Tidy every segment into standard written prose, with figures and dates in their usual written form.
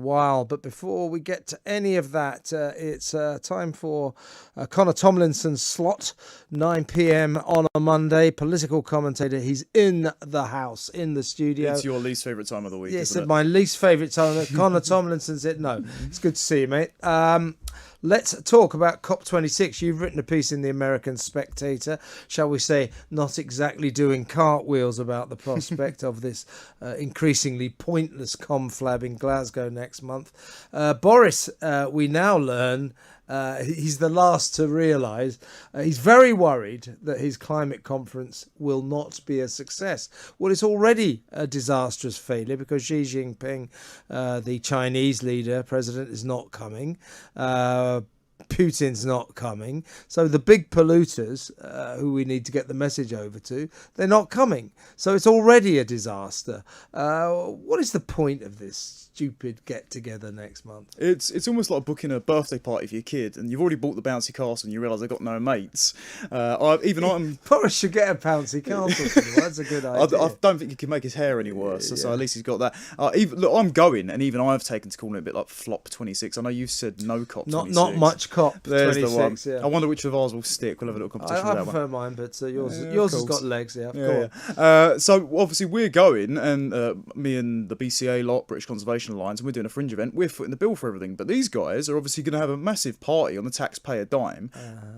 while, but before we get to any of that, it's time for Connor Tomlinson's slot, 9 p.m. on a Monday. Political commentator. He's in the house, in the studio. It's your least favourite time of the week, Yes, isn't it? my least favourite time. Connor Tomlinson's it. No, it's good to see you, mate. Let's talk about COP26. You've written a piece in the American Spectator, shall we say, not exactly doing cartwheels about the prospect of this increasingly pointless conflab in Glasgow next month. Boris, we now learn, he's the last to realise, he's very worried that his climate conference will not be a success. Well, it's already a disastrous failure because Xi Jinping, the Chinese leader, president, is not coming. Putin's not coming. So the big polluters, who we need to get the message over to, they're not coming. So it's already a disaster. What is the point of this stupid get-together next month? It's almost like booking a birthday party for your kid, and you've already bought the bouncy castle and you realise they've got no mates. Boris should get a bouncy castle. That's a good idea. I don't think he can make his hair any worse, so at least he's got that. Look, I'm going, and even I've taken to calling it a bit like Flop 26. I know you said no COP26. Not much COP 26. There's the one. Yeah. I wonder which of ours will stick. We'll have a little competition with I that prefer one. mine, but yours has got legs. Yeah, So obviously we're going, and me and the BCA lot, British Conservation Alliance, and we're doing a fringe event. We're footing the bill for everything, but these guys are obviously going to have a massive party on the taxpayer dime.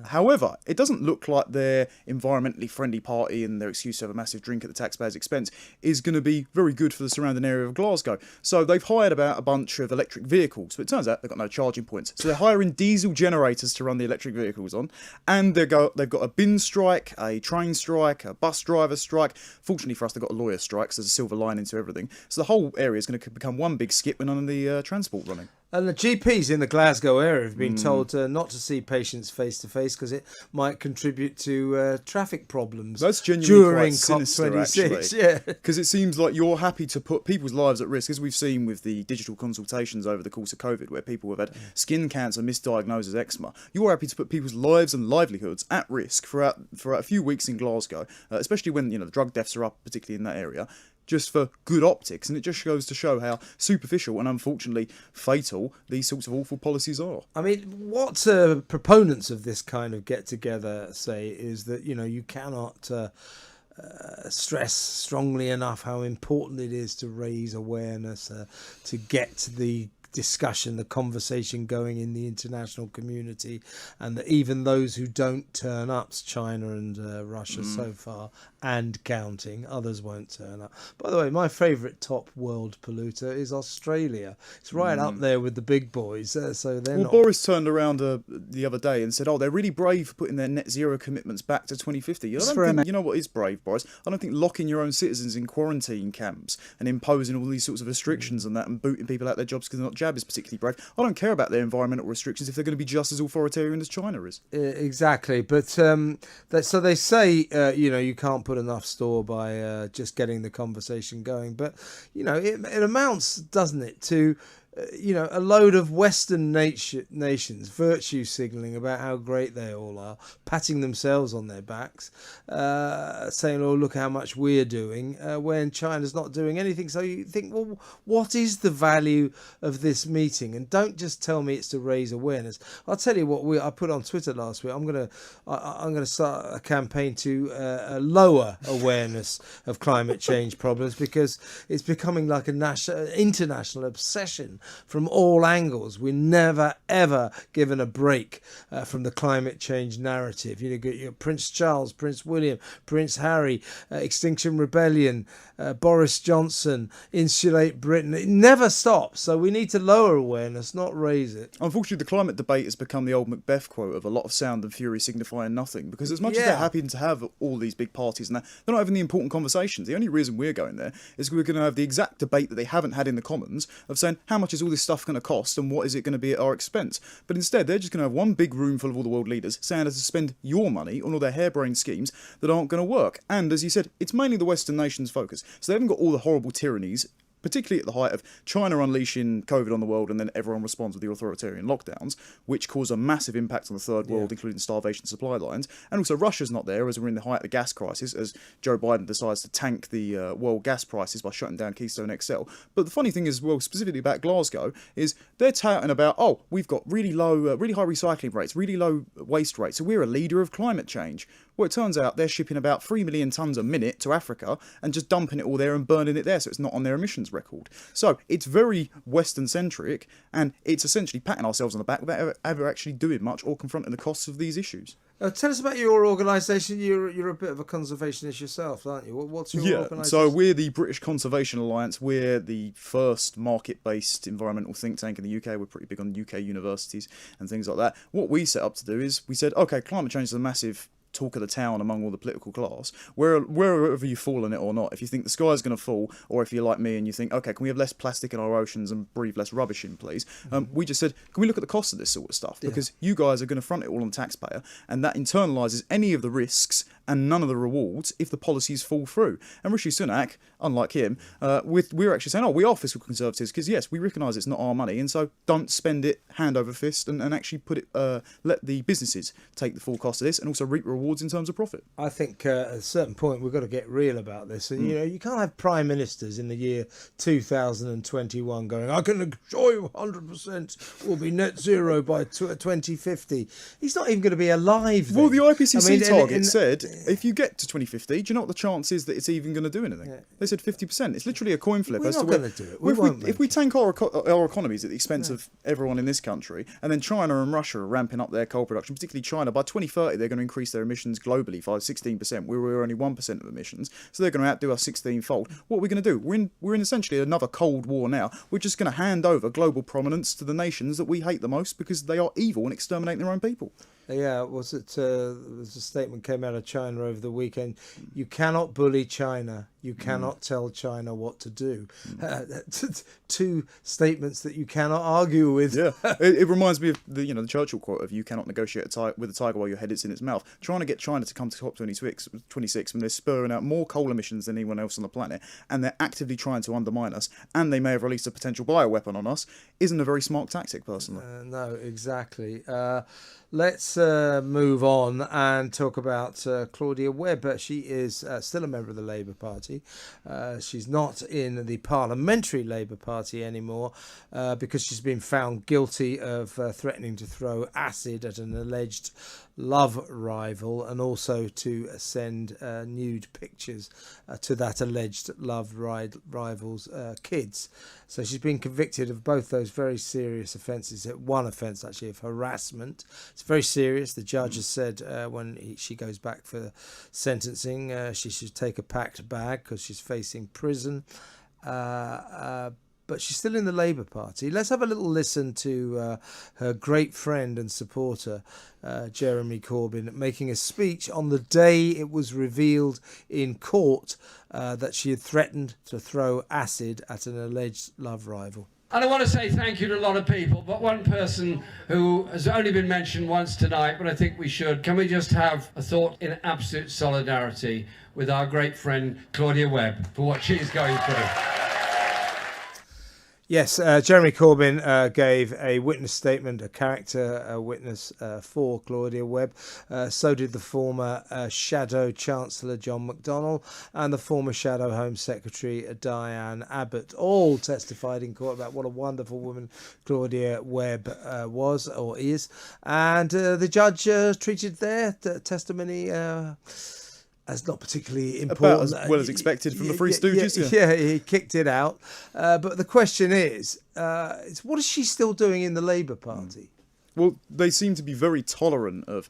However, it doesn't look like their environmentally friendly party and their excuse to have a massive drink at the taxpayer's expense is going to be very good for the surrounding area of Glasgow. So they've hired about a bunch of electric vehicles, but it turns out they've got no charging points. So they're hiring diesel generators to run the electric vehicles on, and they've got a bin strike, a train strike, a bus driver strike. Fortunately for us, they've got a lawyer strike, so there's a silver lining to everything. So the whole area is going to become one big skip when none of the transport running. And the GPs in the Glasgow area have been told not to see patients face to face because it might contribute to traffic problems. That's genuinely during quite sinister, COP26. actually. Yeah, because it seems like you're happy to put people's lives at risk, as we've seen with the digital consultations over the course of COVID, where people have had skin cancer misdiagnosed as eczema. You're happy to put people's lives and livelihoods at risk throughout a few weeks in Glasgow, especially when the drug deaths are up, particularly in that area, just for good optics. And it just goes to show how superficial and unfortunately fatal these sorts of awful policies are. I mean, what proponents of this kind of get-together say is that, you cannot stress strongly enough how important it is to raise awareness, to get the discussion, the conversation going in the international community, and that even those who don't turn up, China and Russia so far, and counting, others won't turn up. By the way, my favourite top world polluter is Australia. It's right up there with the big boys. So they're not... Boris turned around the other day and said, they're really brave for putting their net zero commitments back to 2050. You know what is brave, Boris? I don't think locking your own citizens in quarantine camps and imposing all these sorts of restrictions and that and booting people out their jobs because they're not jab is particularly brave. I don't care about their environmental restrictions if they're going to be just as authoritarian as China is. Exactly. But so they say, you can't put enough store by just getting the conversation going. But, it amounts, doesn't it, to... a load of Western nations virtue signalling about how great they all are, patting themselves on their backs, saying, oh, look how much we're doing, when China's not doing anything. So you think, well, what is the value of this meeting? And don't just tell me it's to raise awareness. I'll tell you what I put on Twitter last week. I'm gonna start a campaign to lower awareness of climate change problems, because it's becoming like an international obsession from all angles. We're never ever given a break from the climate change narrative. You get your Prince Charles, Prince William, Prince Harry, Extinction Rebellion, Boris Johnson, Insulate Britain. It never stops. So we need to lower awareness, not raise it. Unfortunately, the climate debate has become the old Macbeth quote of a lot of sound and fury signifying nothing, because as much as they're happy to have all these big parties and that, they're not having the important conversations. The only reason we're going there is we're going to have the exact debate that they haven't had in the Commons of saying, how much is all this stuff going to cost and what is it going to be at our expense? But instead, they're just going to have one big room full of all the world leaders saying how to spend your money on all their harebrained schemes that aren't going to work. And as you said, it's mainly the Western nations' focus. So they haven't got all the horrible tyrannies particularly at the height of China unleashing COVID on the world, and then everyone responds with the authoritarian lockdowns, which cause a massive impact on the third world, including starvation supply lines. And also Russia's not there as we're in the height of the gas crisis, as Joe Biden decides to tank the world gas prices by shutting down Keystone XL. But the funny thing is, well, specifically about Glasgow, is they're touting about, oh, we've got really high recycling rates, really low waste rates, so we're a leader of climate change. Well, it turns out they're shipping about 3 million tonnes a minute to Africa and just dumping it all there and burning it there, so it's not on their emissions record. So it's very Western-centric, and it's essentially patting ourselves on the back without ever actually doing much or confronting the costs of these issues. Tell us about your organisation. You're a bit of a conservationist yourself, aren't you? What's your organisation? So we're the British Conservation Alliance. We're the first market-based environmental think tank in the UK. We're pretty big on UK universities and things like that. What we set up to do is we said, okay, climate change is a massive talk of the town among all the political class, wherever you fall in it or not. If you think the sky is going to fall, or if you're like me and you think, okay, can we have less plastic in our oceans and breathe less rubbish in, please? We just said, can we look at the cost of this sort of stuff? Because you guys are going to front it all on the taxpayer, and that internalises any of the risks and none of the rewards if the policies fall through. And Rishi Sunak, unlike him, we're actually saying, we are fiscal conservatives because, yes, we recognise it's not our money, and so don't spend it hand over fist and actually put it, let the businesses take the full cost of this and also reap rewards in terms of profit. I think at a certain point we've got to get real about this. And, you can't have prime ministers in the year 2021 going, I can assure you 100% will be net zero by 2050. He's not even going to be alive then. Well, the IPCC target said, if you get to 2050, do you know what the chance is that it's even going to do anything? Yeah. They said 50%. It's literally a coin flip. We're not going to do it. If we tank our economies at the expense of everyone in this country, and then China and Russia are ramping up their coal production, particularly China, by 2030 they're going to increase their emissions globally by 16%. We're only 1% of emissions, so they're going to outdo us 16-fold. What are we going to do? We're in essentially another Cold War now. We're just going to hand over global prominence to the nations that we hate the most because they are evil and exterminate their own people. Yeah, was it? There was a statement came out of China over the weekend. You cannot bully China. You cannot tell China what to do. Two statements that you cannot argue with. Yeah, it reminds me of the Churchill quote of "You cannot negotiate with a tiger while your head is in its mouth." Trying to get China to come to COP26 when they're spurring out more coal emissions than anyone else on the planet, and they're actively trying to undermine us, and they may have released a potential bioweapon on us, isn't a very smart tactic, personally. No, exactly. Let's move on and talk about Claudia Webbe. She is still a member of the Labour Party. She's not in the Parliamentary Labour Party anymore because she's been found guilty of threatening to throw acid at an alleged love rival and also to send nude pictures to that alleged love rival's kids. So she's been convicted of both those very serious offences. One offence actually of harassment. It's very serious. The judge has said when she goes back for sentencing, she should take a packed bag because she's facing prison. But she's still in the Labour Party. Let's have a little listen to her great friend and supporter, Jeremy Corbyn, making a speech on the day it was revealed in court that she had threatened to throw acid at an alleged love rival. And I want to say thank you to a lot of people, but one person who has only been mentioned once tonight, but I think we should. Can we just have a thought in absolute solidarity with our great friend Claudia Webbe for what she's going through? Yes, Jeremy Corbyn gave a witness statement, a character witness for Claudia Webbe. So did the former Shadow Chancellor John McDonnell and the former Shadow Home Secretary Diane Abbott. All testified in court about what a wonderful woman Claudia Webbe was or is. And the judge treated their testimony as not particularly important. About as well as expected from the Three Stooges. Yeah, he kicked it out. But the question is what is she still doing in the Labour Party? Well, they seem to be very tolerant of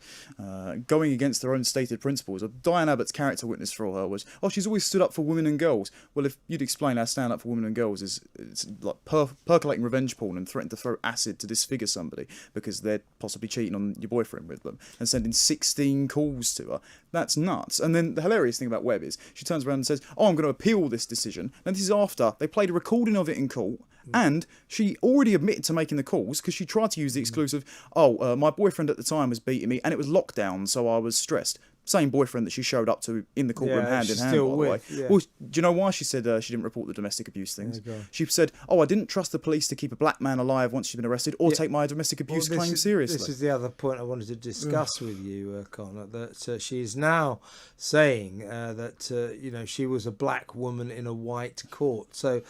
going against their own stated principles. Diane Abbott's character witness for her was, she's always stood up for women and girls. Well, if you'd explain how stand up for women and girls is it's like percolating revenge porn and threatening to throw acid to disfigure somebody because they're possibly cheating on your boyfriend with them and sending 16 calls to her, that's nuts. And then the hilarious thing about Webbe is she turns around and says, I'm going to appeal this decision. And this is after they played a recording of it in court. And she already admitted to making the calls because she tried to use the exclusive, my boyfriend at the time was beating me and it was lockdown, so I was stressed. same boyfriend that she showed up to in the courtroom hand in hand, by the way. Yeah. Well, do you know why she said she didn't report the domestic abuse things? She said, I didn't trust the police to keep a black man alive once she'd been arrested or take my domestic abuse claim seriously. This is the other point I wanted to discuss with you, Connor, that she is now saying that, she was a black woman in a white court. So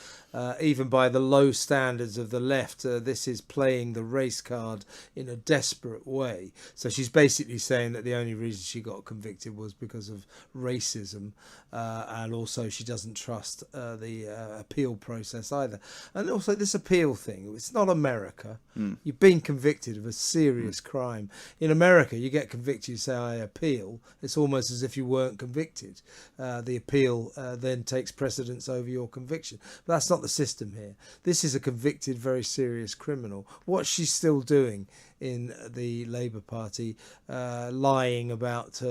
even by the low standards of the left, this is playing the race card in a desperate way. So she's basically saying that the only reason she got convicted was because of racism, and also she doesn't trust the appeal process either. And also this appeal thing, it's not America. You've been convicted of a serious crime. In America, you get convicted, you say, I appeal. It's almost as if you weren't convicted. The appeal then takes precedence over your conviction. But that's not the system here. This is a convicted, very serious criminal. What's she still doing in the Labour Party, lying about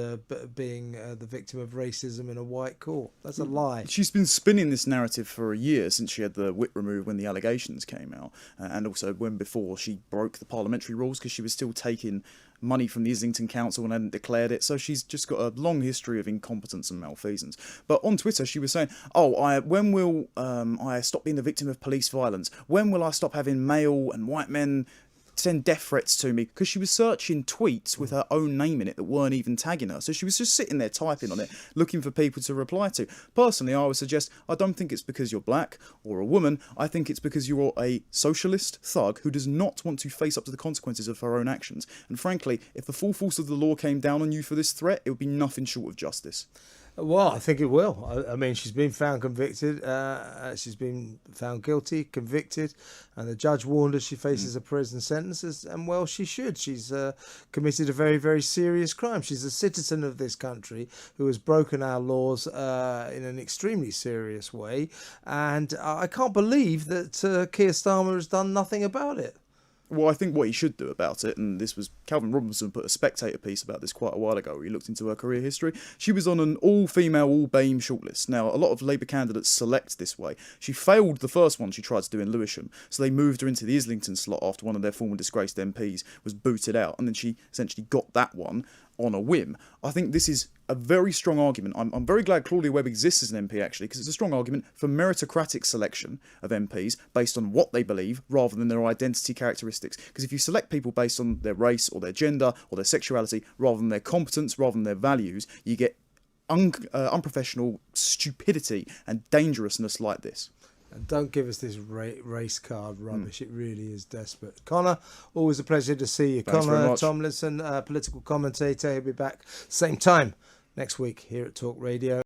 being the victim of racism in a white court? That's a lie. She's been spinning this narrative for a year since she had the whip removed when the allegations came out, and also when before she broke the parliamentary rules because she was still taking money from the Islington Council and hadn't declared it. So she's just got a long history of incompetence and malfeasance. But on Twitter, she was saying, when will I stop being the victim of police violence? When will I stop having male and white men send death threats to me? Because she was searching tweets with her own name in it that weren't even tagging her. So she was just sitting there typing on it, looking for people to reply to. Personally, I would suggest, I don't think it's because you're black or a woman. I think it's because you're a socialist thug who does not want to face up to the consequences of her own actions. And frankly, if the full force of the law came down on you for this threat, it would be nothing short of justice. Well, I think it will. I mean, she's been found convicted. She's been found guilty, convicted, and the judge warned her she faces a prison sentence. And well, she should. She's committed a very, very serious crime. She's a citizen of this country who has broken our laws in an extremely serious way. And I can't believe that Keir Starmer has done nothing about it. Well, I think what he should do about it, and this was Calvin Robinson put a Spectator piece about this quite a while ago where he looked into her career history. She was on an all-female, all-BAME shortlist. Now, a lot of Labour candidates select this way. She failed the first one she tried to do in Lewisham, so they moved her into the Islington slot after one of their former disgraced MPs was booted out, and then she essentially got that one on a whim. I think this is a very strong argument. I'm very glad Claudia Webbe exists as an MP, actually, because it's a strong argument for meritocratic selection of MPs based on what they believe rather than their identity characteristics. Because if you select people based on their race or their gender or their sexuality rather than their competence, rather than their values, you get unprofessional stupidity and dangerousness like this. And don't give us this race card rubbish. It really is desperate. Connor, always a pleasure to see you. Thanks Connor Tomlinson, political commentator. He'll be back same time next week here at Talk Radio.